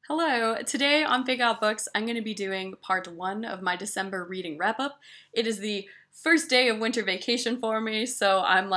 Hello! Today on Big Out Books, I'm going to be doing part 1 of my December reading wrap-up. It is the first day of winter vacation for me, so I'm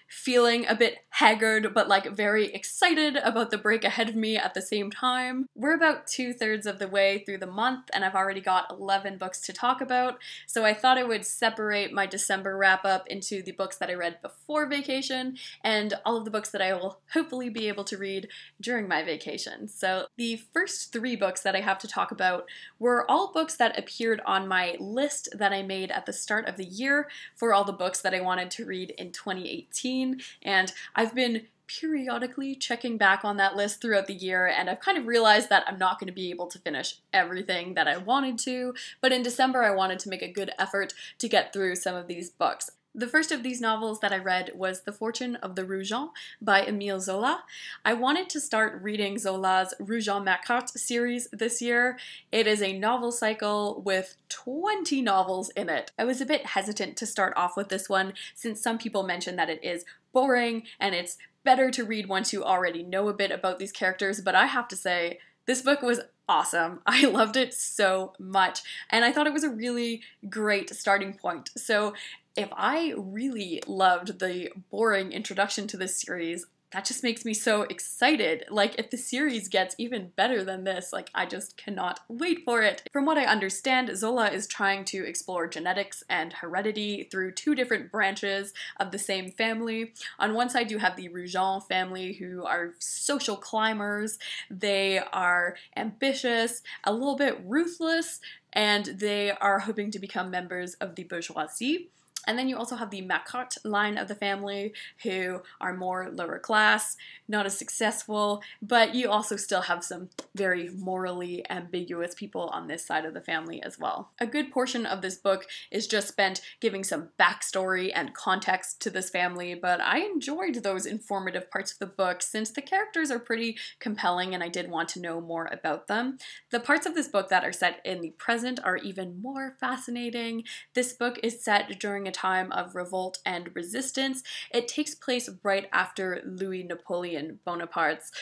feeling a bit haggard, but very excited about the break ahead of me at the same time. We're about 2/3 of the way through the month, and I've already got 11 books to talk about, so I thought I would separate my December wrap-up into the books that I read before vacation, and all of the books that I will hopefully be able to read during my vacation. So the first 3 books that I have to talk about were all books that appeared on my list that I made at the start of the year for all the books that I wanted to read in 2018. And I've been periodically checking back on that list throughout the year, and I've kind of realized that I'm not going to be able to finish everything that I wanted to, but in December I wanted to make a good effort to get through some of these books. The first of these novels that I read was The Fortune of the Rougons by Emile Zola. I wanted to start reading Zola's Rougon-Macquart series this year. It is a novel cycle with 20 novels in it. I was a bit hesitant to start off with this one since some people mention that it is boring and it's better to read once you already know a bit about these characters, but I have to say, this book was awesome. I loved it so much, and I thought it was a really great starting point. So if I really loved the boring introduction to this series, that just makes me so excited. If the series gets even better than this, I just cannot wait for it. From what I understand, Zola is trying to explore genetics and heredity through 2 different branches of the same family. On one side, you have the Rougon family, who are social climbers. They are ambitious, a little bit ruthless, and they are hoping to become members of the bourgeoisie. And then you also have the Macquart line of the family, who are more lower class, not as successful, but you also still have some very morally ambiguous people on this side of the family as well. A good portion of this book is just spent giving some backstory and context to this family, but I enjoyed those informative parts of the book since the characters are pretty compelling and I did want to know more about them. The parts of this book that are set in the present are even more fascinating. This book is set during a time of revolt and resistance. It takes place right after Louis Napoleon Bonaparte's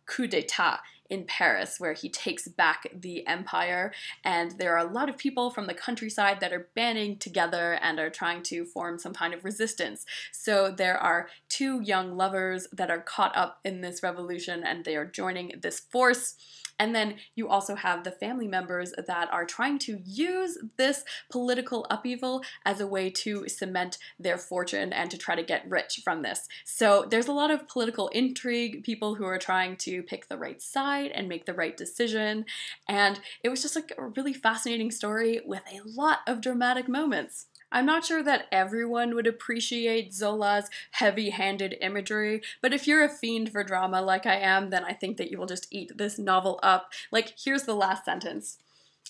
coup d'etat in Paris, where he takes back the empire, and there are a lot of people from the countryside that are banding together and are trying to form some kind of resistance. So there are 2 young lovers that are caught up in this revolution and they are joining this force. And then you also have the family members that are trying to use this political upheaval as a way to cement their fortune and to try to get rich from this. So there's a lot of political intrigue, people who are trying to pick the right side and make the right decision, and it was just a really fascinating story with a lot of dramatic moments. I'm not sure that everyone would appreciate Zola's heavy-handed imagery, but if you're a fiend for drama like I am, then I think that you will just eat this novel up. Here's the last sentence.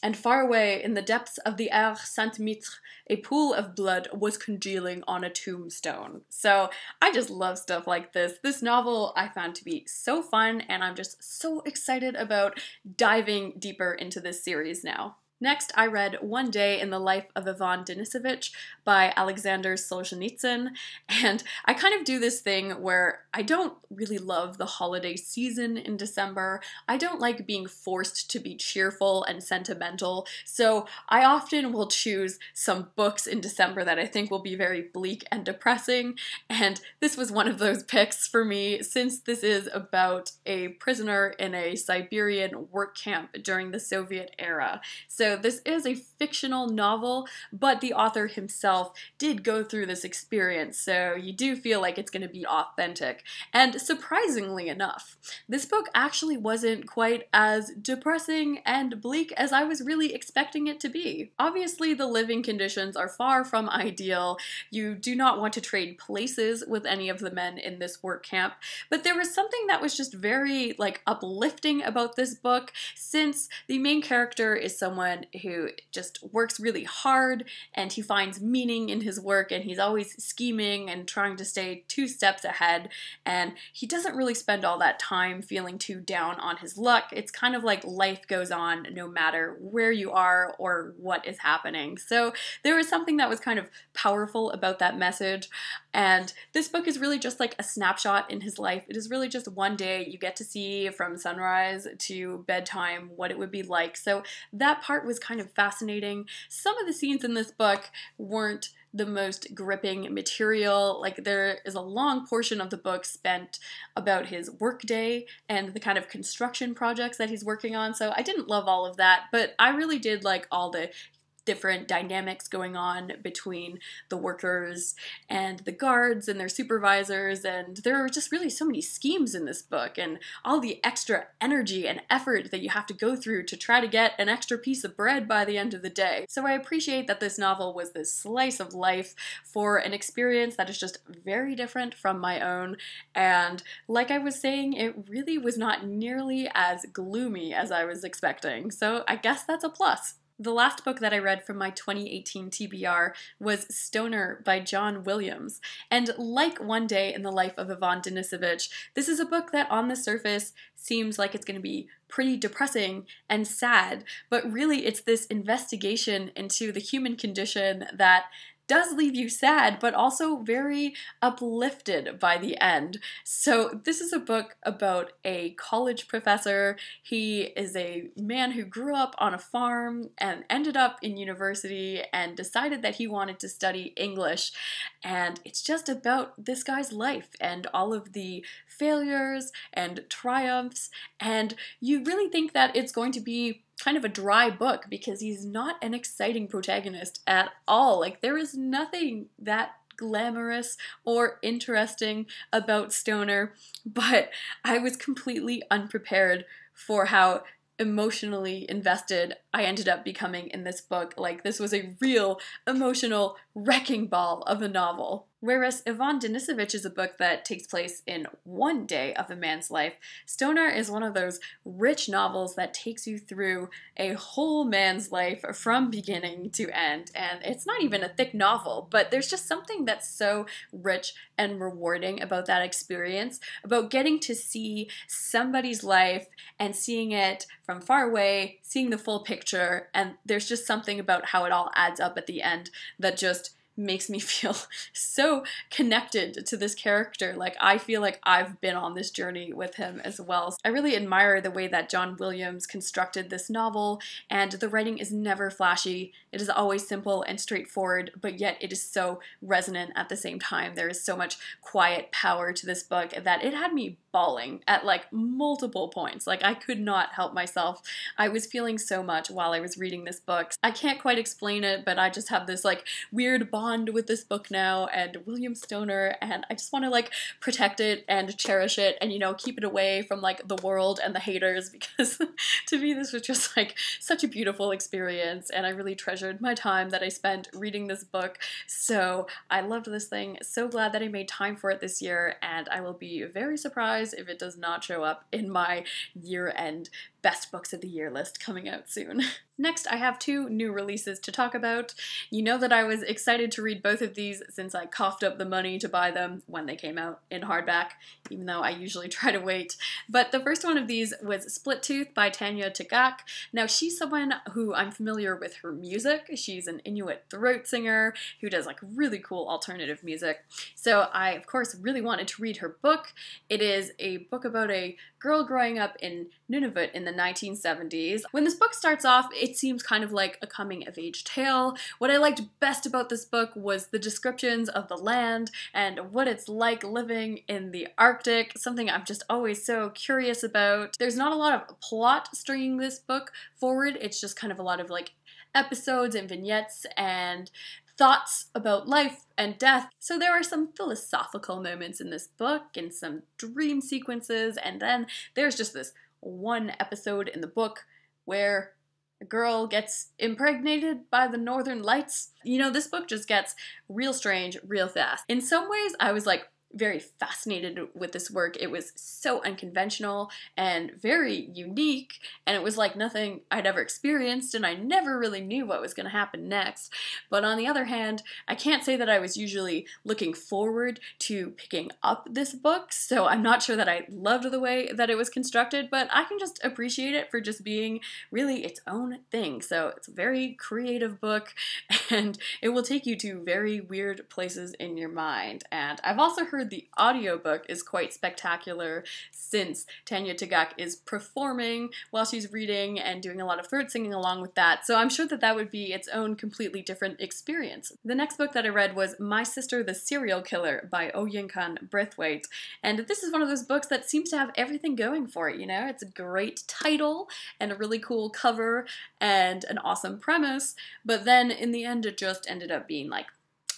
And far away in the depths of the Aire Saint-Mitre, a pool of blood was congealing on a tombstone. So I just love stuff like this. This novel I found to be so fun, and I'm just so excited about diving deeper into this series now. Next, I read One Day in the Life of Ivan Denisovich by Alexander Solzhenitsyn, and I kind of do this thing where I don't really love the holiday season in December. I don't like being forced to be cheerful and sentimental, so I often will choose some books in December that I think will be very bleak and depressing, and this was one of those picks for me since this is about a prisoner in a Siberian work camp during the Soviet era. So this is a fictional novel, but the author himself did go through this experience, so you do feel like it's going to be authentic. And surprisingly enough, this book actually wasn't quite as depressing and bleak as I was really expecting it to be. Obviously, the living conditions are far from ideal. You do not want to trade places with any of the men in this work camp, but there was something that was just very, uplifting about this book, since the main character is someone who just works really hard and he finds meaning in his work, and he's always scheming and trying to stay 2 steps ahead, and he doesn't really spend all that time feeling too down on his luck. It's kind of like life goes on no matter where you are or what is happening. So there was something that was kind of powerful about that message. And this book is really just like a snapshot in his life. It is really just one day. You get to see from sunrise to bedtime what it would be like. So that part was kind of fascinating. Some of the scenes in this book weren't the most gripping material. Like, there is a long portion of the book spent about his workday and the kind of construction projects that he's working on. So I didn't love all of that, but I really did like all the different dynamics going on between the workers and the guards and their supervisors, and there are just really so many schemes in this book and all the extra energy and effort that you have to go through to try to get an extra piece of bread by the end of the day. So I appreciate that this novel was this slice of life for an experience that is just very different from my own, and like I was saying, it really was not nearly as gloomy as I was expecting, so I guess that's a plus. The last book that I read from my 2018 TBR was Stoner by John Williams, and like One Day in the Life of Ivan Denisovich, this is a book that on the surface seems like it's going to be pretty depressing and sad, but really it's this investigation into the human condition that does leave you sad, but also very uplifted by the end. So this is a book about a college professor. He is a man who grew up on a farm and ended up in university and decided that he wanted to study English. And it's just about this guy's life and all of the failures and triumphs. And you really think that it's going to be kind of a dry book because he's not an exciting protagonist at all. Like, there is nothing that glamorous or interesting about Stoner, but I was completely unprepared for how emotionally invested I ended up becoming in this book. Like, this was a real emotional wrecking ball of a novel. Whereas Ivan Denisovich is a book that takes place in one day of a man's life, Stoner is one of those rich novels that takes you through a whole man's life from beginning to end. And it's not even a thick novel, but there's just something that's so rich and rewarding about that experience, about getting to see somebody's life and seeing it from far away, seeing the full picture, and there's just something about how it all adds up at the end that just makes me feel so connected to this character. Like, I feel like I've been on this journey with him as well. I really admire the way that John Williams constructed this novel, and the writing is never flashy. It is always simple and straightforward, but yet it is so resonant at the same time. There is so much quiet power to this book that it had me bawling at like multiple points. Like, I could not help myself. I was feeling so much while I was reading this book. I can't quite explain it, but I just have this like weird bond with this book now and William Stoner, and I just want to like protect it and cherish it and, you know, keep it away from like the world and the haters, because to me this was just like such a beautiful experience, and I really treasured my time that I spent reading this book. So I loved this thing. So glad that I made time for it this year, and I will be very surprised if it does not show up in my year-end best books of the year list coming out soon. Next, I have two new releases to talk about. You know that I was excited to read both of these since I coughed up the money to buy them when they came out in hardback, even though I usually try to wait. But the first one of these was Split Tooth by Tanya Tagaq. Now, she's someone who I'm familiar with her music. She's an Inuit throat singer who does like really cool alternative music. So I, of course, really wanted to read her book. It is a book about a girl growing up in Nunavut in the 1970s. When this book starts off, it seems kind of like a coming-of-age tale. What I liked best about this book was the descriptions of the land and what it's like living in the Arctic, something I'm just always so curious about. There's not a lot of plot stringing this book forward. It's just kind of a lot of like episodes and vignettes and thoughts about life and death. So there are some philosophical moments in this book and some dream sequences, and then there's just this one episode in the book where a girl gets impregnated by the Northern Lights. You know, this book just gets real strange real fast. In some ways, I was like, very fascinated with this work. It was so unconventional and very unique, and it was like nothing I'd ever experienced, and I never really knew what was going to happen next. But on the other hand, I can't say that I was usually looking forward to picking up this book, so I'm not sure that I loved the way that it was constructed, but I can just appreciate it for just being really its own thing. So it's a very creative book, and it will take you to very weird places in your mind. And I've also heard the audiobook is quite spectacular, since Tanya Tagaq is performing while she's reading and doing a lot of throat singing along with that, so I'm sure that that would be its own completely different experience. The next book that I read was My Sister the Serial Killer by Oyinkan Braithwaite, and this is one of those books that seems to have everything going for it, you know? It's a great title and a really cool cover and an awesome premise, but then in the end it just ended up being like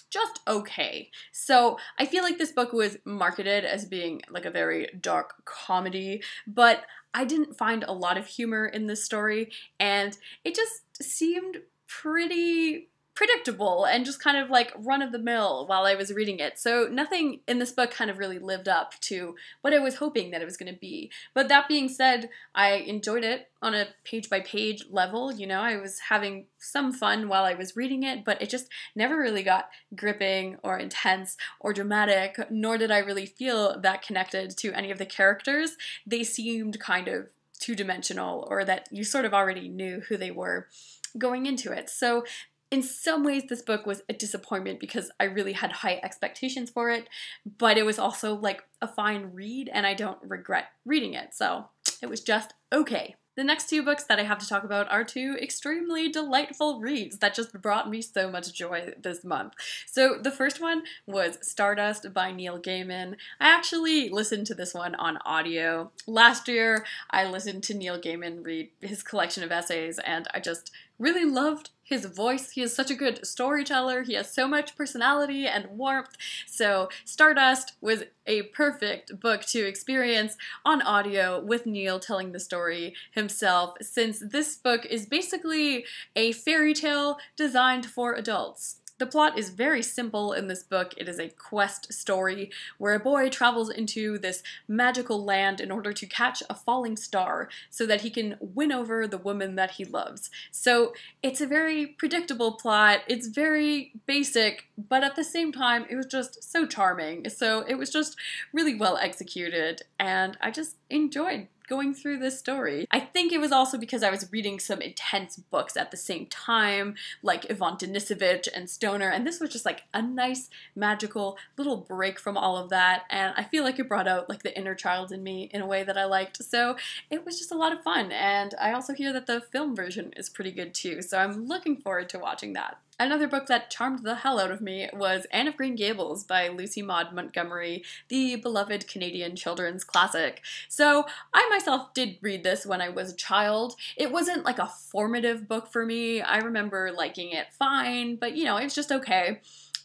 just okay. So I feel like this book was marketed as being like a very dark comedy, but I didn't find a lot of humor in this story, and it just seemed pretty predictable and just kind of like run-of-the-mill while I was reading it. So nothing in this book kind of really lived up to what I was hoping that it was going to be. But that being said, I enjoyed it on a page-by-page level. You know, I was having some fun while I was reading it, but it just never really got gripping or intense or dramatic, nor did I really feel that connected to any of the characters. They seemed kind of two-dimensional, or that you sort of already knew who they were going into it. So in some ways, this book was a disappointment because I really had high expectations for it, but it was also like a fine read, and I don't regret reading it, so it was just okay. The next two books that I have to talk about are two extremely delightful reads that just brought me so much joy this month. So the first one was Stardust by Neil Gaiman. I actually listened to this one on audio. Last year, I listened to Neil Gaiman read his collection of essays, and I just really loved his voice. He is such a good storyteller. He has so much personality and warmth. So Stardust was a perfect book to experience on audio with Neil telling the story himself, since this book is basically a fairy tale designed for adults. The plot is very simple in this book. It is a quest story where a boy travels into this magical land in order to catch a falling star so that he can win over the woman that he loves. So it's a very predictable plot. It's very basic, but at the same time, it was just so charming. So it was just really well executed, and I just enjoyed going through this story. I think it was also because I was reading some intense books at the same time, like Yvonne Denisovich and Stoner, and this was just like a nice, magical little break from all of that, and I feel like it brought out like the inner child in me in a way that I liked, so it was just a lot of fun. And I also hear that the film version is pretty good too, so I'm looking forward to watching that. Another book that charmed the hell out of me was Anne of Green Gables by Lucy Maud Montgomery, the beloved Canadian children's classic. So I myself did read this when I was a child. It wasn't like a formative book for me. I remember liking it fine, but you know, it was just okay.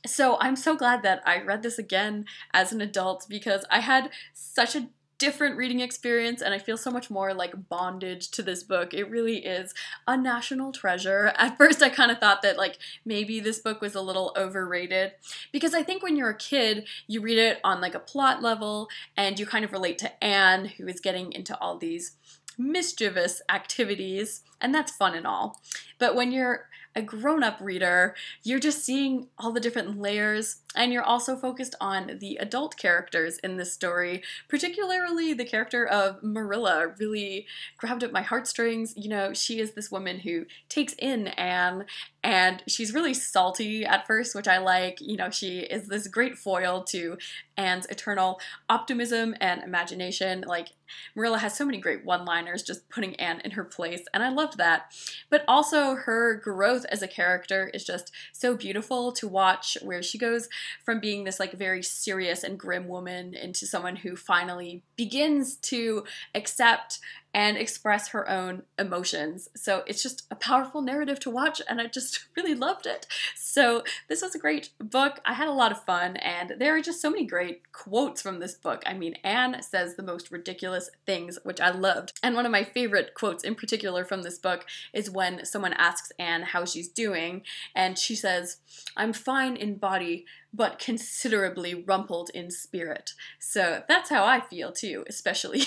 So I'm so glad that I read this again as an adult, because I had such a different reading experience, and I feel so much more like bonded to this book. It really is a national treasure. At first I kind of thought that like maybe this book was a little overrated, because I think when you're a kid you read it on like a plot level and you kind of relate to Anne, who is getting into all these mischievous activities, and that's fun and all. But when you're a grown-up reader, you're just seeing all the different layers, and you're also focused on the adult characters in this story. Particularly the character of Marilla really grabbed at my heartstrings. You know, she is this woman who takes in Anne, and she's really salty at first, which I like. You know, she is this great foil to Anne's eternal optimism and imagination. Like, Marilla has so many great one-liners just putting Anne in her place, and I loved that. But also her growth as a character is just so beautiful to watch, where she goes from being this like very serious and grim woman into someone who finally begins to accept and express her own emotions. So it's just a powerful narrative to watch, and I just really loved it. So this was a great book. I had a lot of fun, and there are just so many great quotes from this book. I mean, Anne says the most ridiculous things, which I loved. And one of my favorite quotes in particular from this book is when someone asks Anne how she's doing, and she says, "I'm fine in body, but considerably rumpled in spirit. So that's how I feel too, especially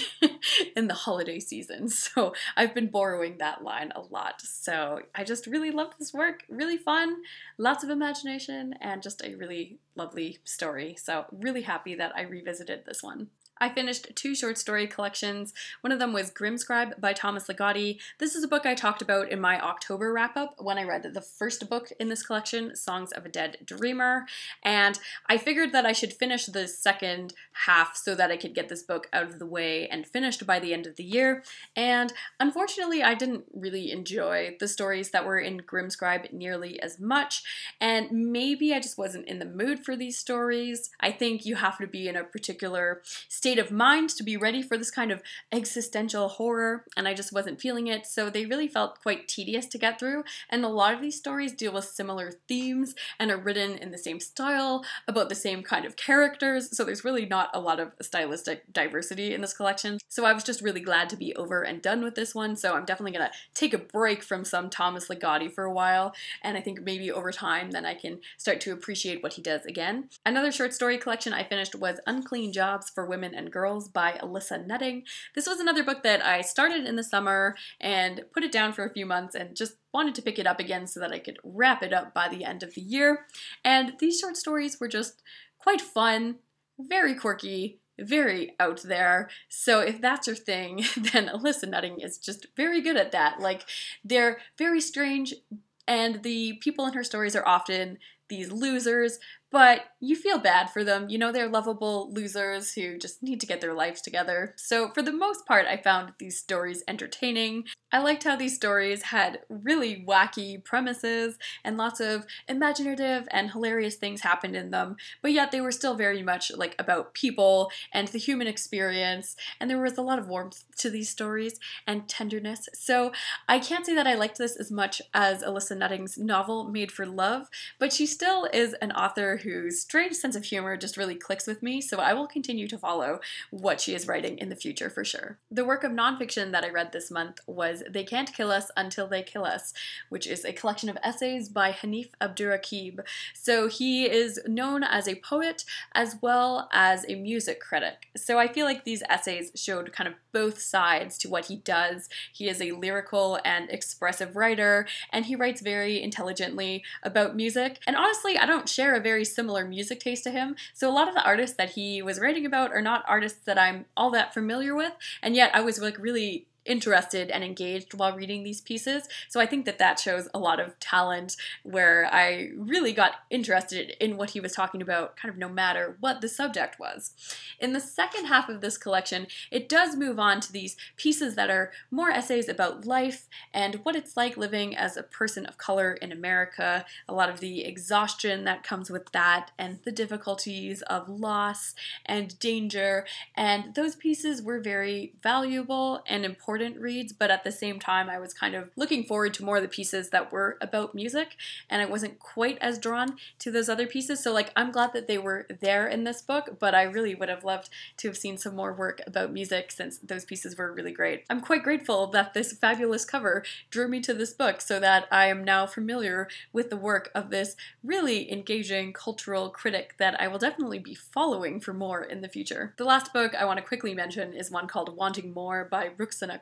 in the holiday season. So I've been borrowing that line a lot. So I just really love this work. Really fun, lots of imagination, and just a really lovely story. So really happy that I revisited this one. I finished 2 short story collections. One of them was Grimscribe by Thomas Ligotti. This is a book I talked about in my October wrap-up when I read the first book in this collection, Songs of a Dead Dreamer, and I figured that I should finish the second half so that I could get this book out of the way and finished by the end of the year, and unfortunately I didn't really enjoy the stories that were in Grimscribe nearly as much, and maybe I just wasn't in the mood for these stories. I think you have to be in a particular state of mind to be ready for this kind of existential horror, and I just wasn't feeling it, so they really felt quite tedious to get through, and a lot of these stories deal with similar themes and are written in the same style, about the same kind of characters, so there's really not a lot of stylistic diversity in this collection. So I was just really glad to be over and done with this one, so I'm definitely gonna take a break from some Thomas Ligotti for a while, and I think maybe over time then I can start to appreciate what he does again. Another short story collection I finished was Unclean Jobs for Women and Girls by Alissa Nutting. This was another book that I started in the summer and put it down for a few months and just wanted to pick it up again so that I could wrap it up by the end of the year. And these short stories were just quite fun, very quirky, very out there. So if that's your thing, then Alissa Nutting is just very good at that. Like, they're very strange, and the people in her stories are often these losers, but you feel bad for them. You know, they're lovable losers who just need to get their lives together. So for the most part, I found these stories entertaining. I liked how these stories had really wacky premises and lots of imaginative and hilarious things happened in them, but yet they were still very much like about people and the human experience, and there was a lot of warmth to these stories and tenderness. So I can't say that I liked this as much as Alissa Nutting's novel Made for Love, but she still is an author whose strange sense of humor just really clicks with me, so I will continue to follow what she is writing in the future for sure. The work of nonfiction that I read this month was They Can't Kill Us Until They Kill Us, which is a collection of essays by Hanif Abdurraqib. So he is known as a poet as well as a music critic. So I feel like these essays showed kind of both sides to what he does. He is a lyrical and expressive writer, and he writes very intelligently about music. And honestly, I don't share a very similar music taste to him, so a lot of the artists that he was writing about are not artists that I'm all that familiar with, and yet I was like really interested and engaged while reading these pieces. So I think that that shows a lot of talent, where I really got interested in what he was talking about, kind of no matter what the subject was. In the second half of this collection, it does move on to these pieces that are more essays about life and what it's like living as a person of color in America, a lot of the exhaustion that comes with that, and the difficulties of loss and danger, and those pieces were very valuable and important reads, but at the same time I was kind of looking forward to more of the pieces that were about music, and I wasn't quite as drawn to those other pieces, so like I'm glad that they were there in this book, but I really would have loved to have seen some more work about music since those pieces were really great. I'm quite grateful that this fabulous cover drew me to this book so that I am now familiar with the work of this really engaging cultural critic that I will definitely be following for more in the future. The last book I want to quickly mention is one called Wanting More by Rukhsana.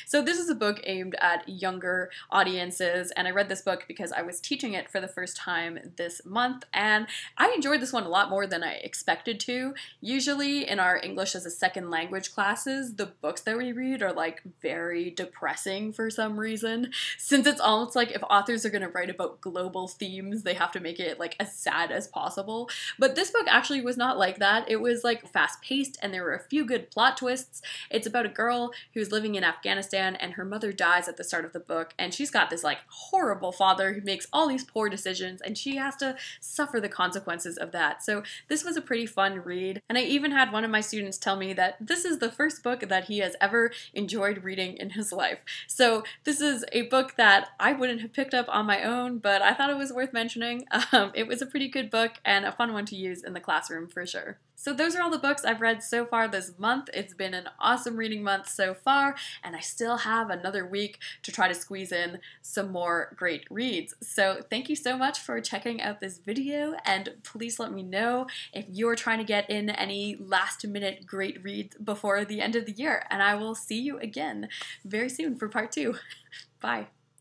So this is a book aimed at younger audiences, and I read this book because I was teaching it for the first time this month, and I enjoyed this one a lot more than I expected to. Usually in our English as a second language classes, the books that we read are like very depressing for some reason, since it's almost like if authors are going to write about global themes, they have to make it like as sad as possible. But this book actually was not like that. It was like fast-paced, and there were a few good plot twists. It's about a girl who's living in Afghanistan, and her mother dies at the start of the book, and she's got this like horrible father who makes all these poor decisions, and she has to suffer the consequences of that. So this was a pretty fun read, and I even had one of my students tell me that this is the first book that he has ever enjoyed reading in his life. So this is a book that I wouldn't have picked up on my own, but I thought it was worth mentioning. It was a pretty good book and a fun one to use in the classroom for sure. So those are all the books I've read so far this month. It's been an awesome reading month so far. and I still have another week to try to squeeze in some more great reads. So thank you so much for checking out this video, and please let me know if you're trying to get in any last minute great reads before the end of the year, and I will see you again very soon for part 2. Bye.